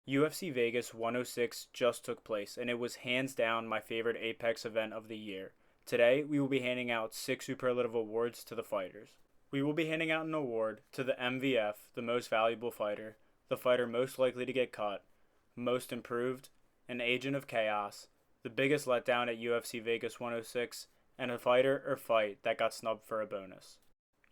UFC Vegas 106 just took place, and it was hands down my favorite Apex event of the year. Today, we will be handing out 6 Superlative awards to the fighters. We will be handing out an award to the MVF, the most valuable fighter, the fighter most likely to get cut, most improved, an agent of chaos, the biggest letdown at UFC Vegas 106, and a fighter or fight that got snubbed for a bonus.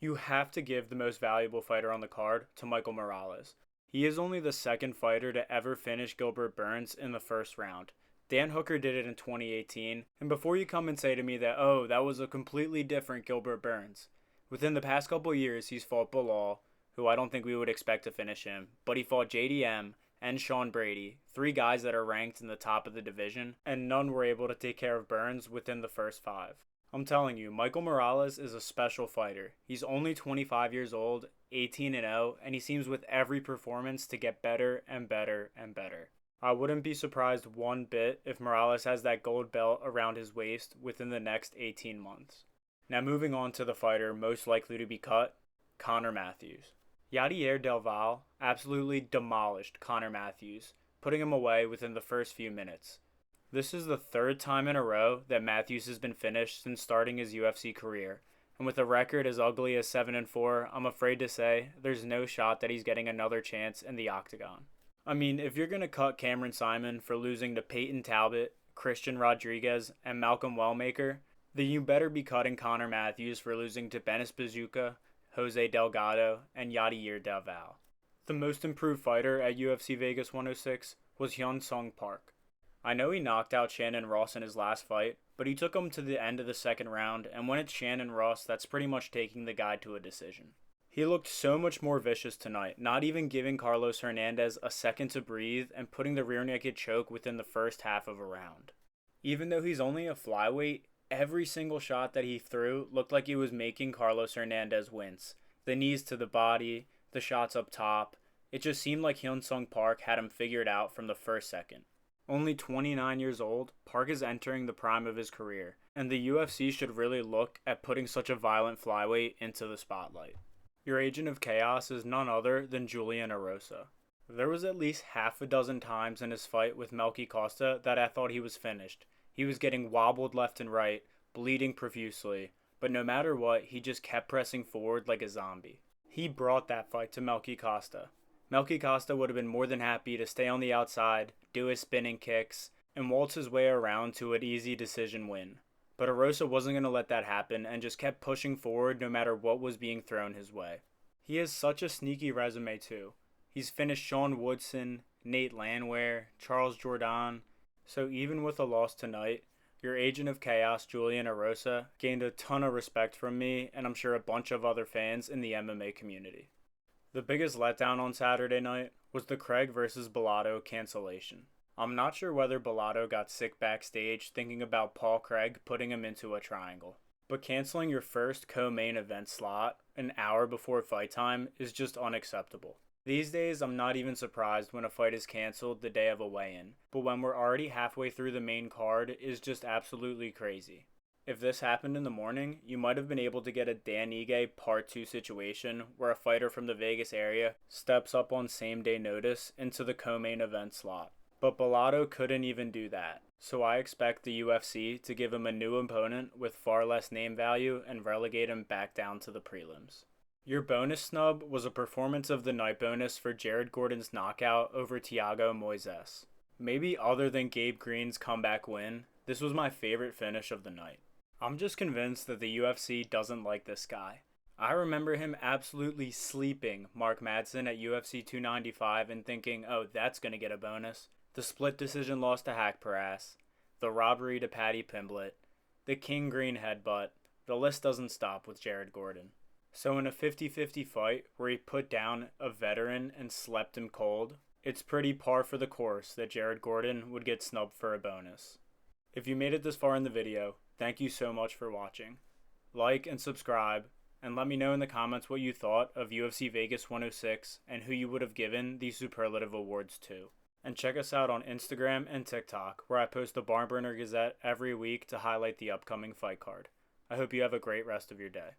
You have to give the most valuable fighter on the card to Michael Morales. He is only the second fighter to ever finish Gilbert Burns in the first round. Dan Hooker did it in 2018, and before you come and say to me that, oh, that was a completely different Gilbert Burns, within the past couple years he's fought Bilal, who I don't think we would expect to finish him, but he fought JDM and Sean Brady, 3 guys that are ranked in the top of the division, and none were able to take care of Burns within the first 5. I'm telling you, Michael Morales is a special fighter. He's only 25 years old, 18-0, and he seems with every performance to get better and better and better. I wouldn't be surprised one bit if Morales has that gold belt around his waist within the next 18 months. Now moving on to the fighter most likely to be cut, Connor Matthews. Yadier Del Valle absolutely demolished Connor Matthews, putting him away within the first few minutes. This is the 3rd time in a row that Matthews has been finished since starting his UFC career, and with a record as ugly as 7-4, I'm afraid to say there's no shot that he's getting another chance in the octagon. I mean, if you're going to cut Cameron Simon for losing to Peyton Talbot, Christian Rodriguez, and Malcolm Wellmaker, then you better be cutting Connor Matthews for losing to Benes Bazooka, Jose Delgado, and Yadier Del Valle. The most improved fighter at UFC Vegas 106 was Hyun Sung Park. I know he knocked out Shannon Ross in his last fight, but he took him to the end of the second round, and when it's Shannon Ross, that's pretty much taking the guy to a decision. He looked so much more vicious tonight, not even giving Carlos Hernandez a second to breathe and putting the rear naked choke within the first half of a round. Even though he's only a flyweight, every single shot that he threw looked like he was making Carlos Hernandez wince. The knees to the body, the shots up top, it just seemed like Hyun Sung Park had him figured out from the first second. Only 29 years old, Park is entering the prime of his career, and the UFC should really look at putting such a violent flyweight into the spotlight. Your agent of chaos is none other than Julian Erosa. There was at least half a dozen times in his fight with Melky Costa that I thought he was finished. He was getting wobbled left and right, bleeding profusely, but no matter what, he just kept pressing forward like a zombie. He brought that fight to Melky Costa. Melky Costa would have been more than happy to stay on the outside, do his spinning kicks, and waltz his way around to an easy decision win. But Erosa wasn't going to let that happen and just kept pushing forward no matter what was being thrown his way. He has such a sneaky resume too. He's finished Sean Woodson, Nate Landwehr, Charles Jourdain, so even with a loss tonight, your agent of chaos, Julian Erosa, gained a ton of respect from me and I'm sure a bunch of other fans in the MMA community. The biggest letdown on Saturday night was the Craig vs. Bellato cancellation. I'm not sure whether Bellato got sick backstage thinking about Paul Craig putting him into a triangle, but canceling your first co-main event slot an hour before fight time is just unacceptable. These days, I'm not even surprised when a fight is canceled the day of a weigh-in, but when we're already halfway through the main card is just absolutely crazy. If this happened in the morning, you might have been able to get a Dan Ige Part 2 situation where a fighter from the Vegas area steps up on same-day notice into the co-main event slot. But Bellato couldn't even do that, so I expect the UFC to give him a new opponent with far less name value and relegate him back down to the prelims. Your bonus snub was a performance of the night bonus for Jared Gordon's knockout over Thiago Moises. Maybe other than Gabe Green's comeback win, this was my favorite finish of the night. I'm just convinced that the UFC doesn't like this guy. I remember him absolutely sleeping Mark Madsen at UFC 295 and thinking, oh, that's going to get a bonus. The split decision loss to Haqparast, the robbery to Paddy Pimblett, the King Green headbutt, the list doesn't stop with Jared Gordon. So in a 50-50 fight where he put down a veteran and slept him cold, it's pretty par for the course that Jared Gordon would get snubbed for a bonus. If you made it this far in the video, thank you so much for watching. Like and subscribe, and let me know in the comments what you thought of UFC Vegas 106 and who you would have given these superlative awards to. And check us out on Instagram and TikTok, where I post the Barn Burner Gazette every week to highlight the upcoming fight card. I hope you have a great rest of your day.